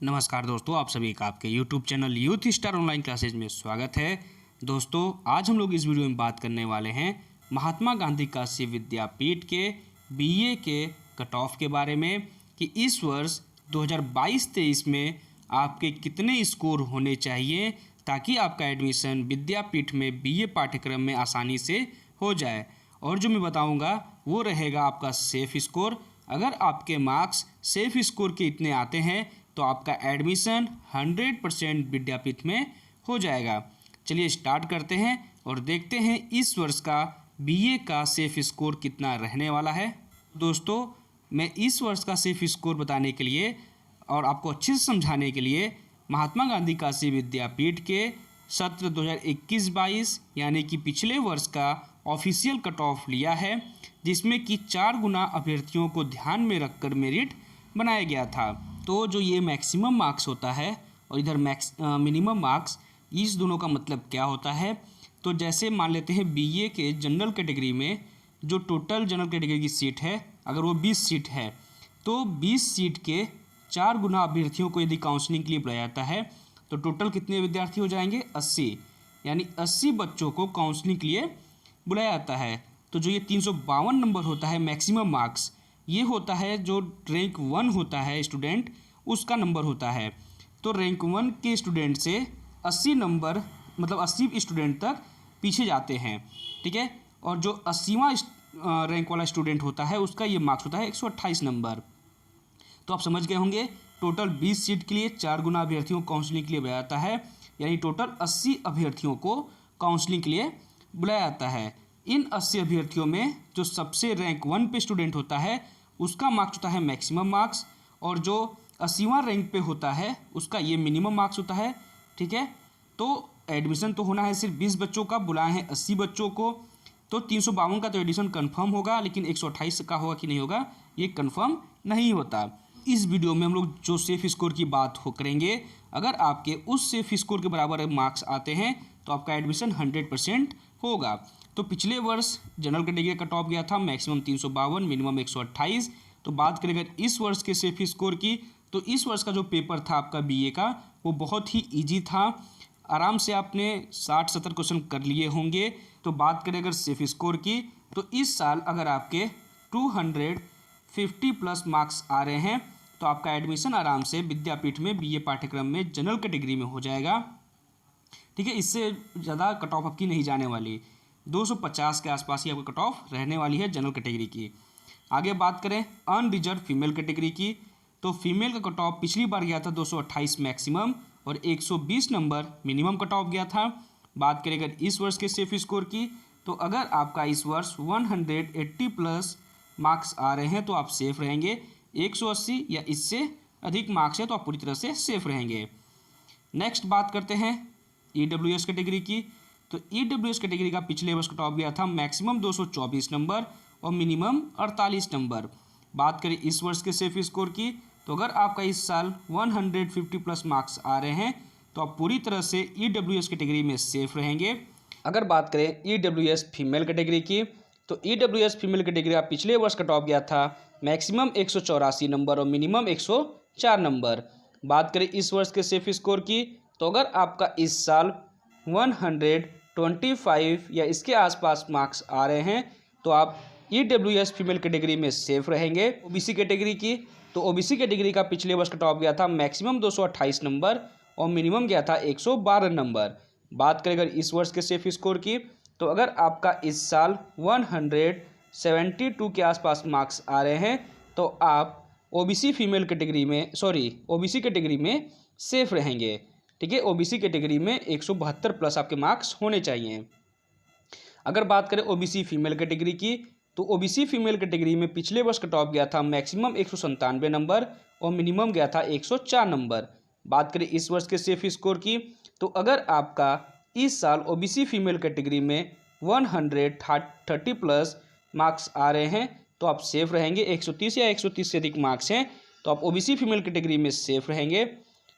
नमस्कार दोस्तों, आप सभी का आपके YouTube channel youth star online classes में स्वागत है। दोस्तों, आज हम लोग इस वीडियो में बात करने वाले हैं महात्मा गांधी काशी विद्यापीठ के बीए के कट ऑफ के बारे में कि इस वर्ष 2022-23 में आपके कितने स्कोर होने चाहिए ताकि आपका एडमिशन विद्यापीठ में बीए पाठ्यक्रम में आसानी से हो जाए। और जो मैं बताऊँगा वो रहेगा आपका सेफ स्कोर। अगर आपके मार्क्स सेफ स्कोर के इतने आते हैं तो आपका एडमिशन 100% विद्यापीठ में हो जाएगा। चलिए स्टार्ट करते हैं और देखते हैं इस वर्ष का बीए का सेफ स्कोर कितना रहने वाला है। दोस्तों, मैं इस वर्ष का सेफ स्कोर बताने के लिए और आपको अच्छे से समझाने के लिए महात्मा गांधी काशी विद्यापीठ के सत्र 2021-22 यानी कि पिछले वर्ष का ऑफिशियल कट ऑफ लिया है, जिसमें कि 4 गुना अभ्यर्थियों को ध्यान में रखकर मेरिट बनाया गया था। तो जो ये मैक्सिमम मार्क्स होता है और इधर मिनिमम मार्क्स, इस दोनों का मतलब क्या होता है। तो जैसे मान लेते हैं बीए के जनरल कैटेगरी में जो टोटल जनरल कैटेगरी की सीट है, अगर वो 20 सीट है तो 20 सीट के 4 गुना अभ्यर्थियों को यदि काउंसलिंग के लिए बुलाया जाता है तो टोटल कितने विद्यार्थी हो जाएंगे? 80, यानी 80 बच्चों को काउंसलिंग के लिए बुलाया जाता है। तो जो ये 352 नंबर होता है मैक्सिमम मार्क्स, ये होता है जो रैंक 1 होता है स्टूडेंट, उसका नंबर होता है। तो रैंक 1 के स्टूडेंट से 80 नंबर मतलब 80 स्टूडेंट तक पीछे जाते हैं, ठीक है। और जो 80वां रैंक वाला स्टूडेंट होता है उसका ये मार्क्स होता है 128 नंबर। तो आप समझ गए होंगे, टोटल 20 सीट के लिए 4 गुना अभ्यर्थियों को काउंसलिंग के लिए बुलाया जाता है, यानी टोटल 80 अभ्यर्थियों को काउंसलिंग के लिए बुलाया जाता है। इन 80 अभ्यर्थियों में जो सबसे रैंक 1 पे स्टूडेंट होता है उसका मार्क्स होता है मैक्सिमम मार्क्स, और जो 80वां रैंक पे होता है उसका ये मिनिमम मार्क्स होता है, ठीक है। तो एडमिशन तो होना है सिर्फ 20 बच्चों का, बुलाए हैं 80 बच्चों को, तो 352 का तो एडमिशन कंफर्म होगा, लेकिन 128 का होगा कि नहीं होगा ये कंफर्म नहीं होता। इस वीडियो में हम लोग जो सेफ स्कोर की बात करेंगे, अगर आपके उस सेफ स्कोर के बराबर मार्क्स आते हैं तो आपका एडमिशन 100% होगा। तो पिछले वर्ष जनरल कैटेगरी कट ऑफ गया था मैक्सिमम 352, मिनिमम 128। तो बात करें अगर इस वर्ष के सेफ स्कोर की, तो इस वर्ष का जो पेपर था आपका बीए का वो बहुत ही इजी था, आराम से आपने 60-70 क्वेश्चन कर लिए होंगे। तो बात करें अगर सेफ स्कोर की, तो इस साल अगर आपके 250 प्लस मार्क्स आ रहे हैं तो आपका एडमिशन आराम से विद्यापीठ में बीए पाठ्यक्रम में जनरल कैटेगरी में हो जाएगा, ठीक है। इससे ज़्यादा कट ऑफ आपकी नहीं जाने वाली, 250 के आसपास ही आपकी कट ऑफ रहने वाली है जनरल कैटेगरी की। आगे बात करें अनरिजर्व फीमेल कैटेगरी की, तो फीमेल का कट ऑफ पिछली बार गया था 228 मैक्सिमम और 120 नंबर मिनिमम कट ऑफ गया था। बात करें अगर इस वर्ष के सेफ स्कोर की, तो अगर आपका इस वर्ष 180 प्लस मार्क्स आ रहे हैं तो आप सेफ रहेंगे, 180 या इससे अधिक मार्क्स है तो आप पूरी तरह से सेफ रहेंगे। नेक्स्ट बात करते हैं ईडब्ल्यूएस कैटेगरी की, तो ईडब्ल्यूएस कैटेगरी का पिछले वर्ष कट ऑफ गया था मैक्सिमम 224 नंबर और मिनिमम 48 नंबर। बात करें इस वर्ष के सेफ स्कोर की, तो अगर आपका इस साल 150 प्लस मार्क्स आ रहे हैं तो आप पूरी तरह से ईडब्ल्यूएस कैटेगरी में सेफ रहेंगे। अगर बात करें ईडब्ल्यूएस फीमेल कैटेगरी की, तो ईडब्ल्यूएस फीमेल कैटेगरी का पिछले वर्ष कट ऑफ गया था मैक्सिमम 184 नंबर और मिनिमम 104 नंबर। बात करें इस वर्ष के सेफ स्कोर की, तो अगर आपका इस साल 125 या इसके आसपास मार्क्स आ रहे हैं तो आप ईडब्ल्यूएस फीमेल कैटेगरी में सेफ रहेंगे। ओबीसी कैटेगरी की, तो ओबीसी कैटेगरी का पिछले वर्ष कट ऑफ गया था मैक्सिमम 228 नंबर और मिनिमम गया था 112 नंबर। बात करें अगर इस वर्ष के सेफ स्कोर की, तो अगर आपका इस साल 172 के आसपास मार्क्स आ रहे हैं तो आप ओबीसी कैटेगरी में सेफ रहेंगे, ठीक है। ओबीसी कैटेगरी में 172 प्लस आपके मार्क्स होने चाहिए। अगर बात करें ओबीसी फीमेल कैटेगरी की, तो ओबीसी फीमेल कैटेगरी में पिछले वर्ष कट ऑफ गया था मैक्सिमम 197 नंबर और मिनिमम गया था 104 नंबर। बात करें इस वर्ष के सेफ स्कोर की, तो अगर आपका इस साल ओबीसी फीमेल कैटेगरी में 130 प्लस मार्क्स आ रहे हैं तो आप सेफ रहेंगे, 130 या 130 से अधिक मार्क्स हैं तो आप ओबीसी फीमेल कैटेगरी में सेफ रहेंगे।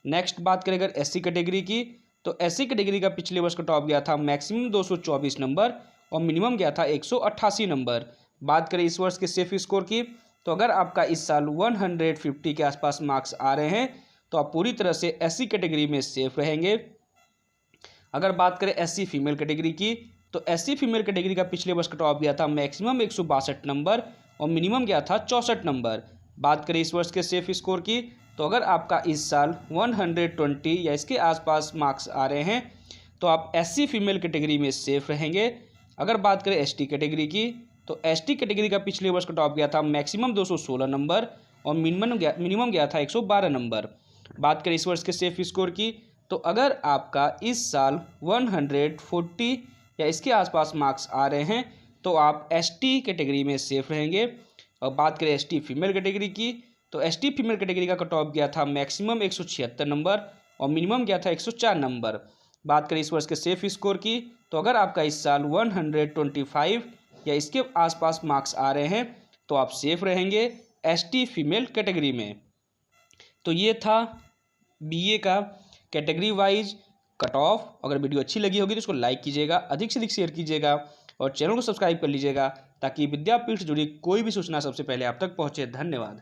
नेक्स्ट बात करें अगर एससी कैटेगरी की, तो एससी कैटेगरी का पिछले वर्ष कट ऑफ गया था मैक्सिमम 224 नंबर और मिनिमम गया था 188 नंबर। बात करें इस वर्ष के सेफ स्कोर की, तो अगर आपका इस साल 150 के आसपास मार्क्स आ रहे हैं तो आप पूरी तरह से SC कैटेगरी में सेफ रहेंगे। अगर बात करें SC फीमेल कैटेगरी की, तो SC फीमेल कैटेगरी का पिछले वर्ष कट ऑफ गया था मैक्सिमम 162 नंबर और मिनिमम गया था 64 नंबर। बात करें इस वर्ष के सेफ स्कोर की, तो अगर आपका इस साल 120 या इसके आसपास मार्क्स आ रहे हैं तो आप SC फीमेल कैटेगरी में सेफ रहेंगे। अगर बात करें ST कैटेगरी की, तो ST कैटेगरी का पिछले वर्ष कट ऑफ गया था मैक्सिमम 216 नंबर और मिनिमम गया था 112 नंबर। बात करें इस वर्ष के सेफ स्कोर की, तो अगर आपका इस साल 140 या इसके आसपास मार्क्स आ रहे हैं तो आप ST कैटेगरी में सेफ रहेंगे। और बात करें ST फीमेल कैटेगरी की, तो ST फीमेल कैटेगरी का कट ऑफ गया था मैक्सिमम 176 नंबर और मिनिमम गया था 104 नंबर। बात करें इस वर्ष के सेफ स्कोर की, तो अगर आपका इस साल 125 या इसके आसपास मार्क्स आ रहे हैं तो आप सेफ रहेंगे ST फीमेल कैटेगरी में। तो ये था BA का कैटेगरी वाइज कट ऑफ। अगर वीडियो अच्छी लगी होगी तो इसको लाइक कीजिएगा, अधिक से अधिक शेयर कीजिएगा और चैनल को सब्सक्राइब कर लीजिएगा ताकि विद्यापीठ से जुड़ी कोई भी सूचना सबसे पहले आप तक पहुंचे। धन्यवाद।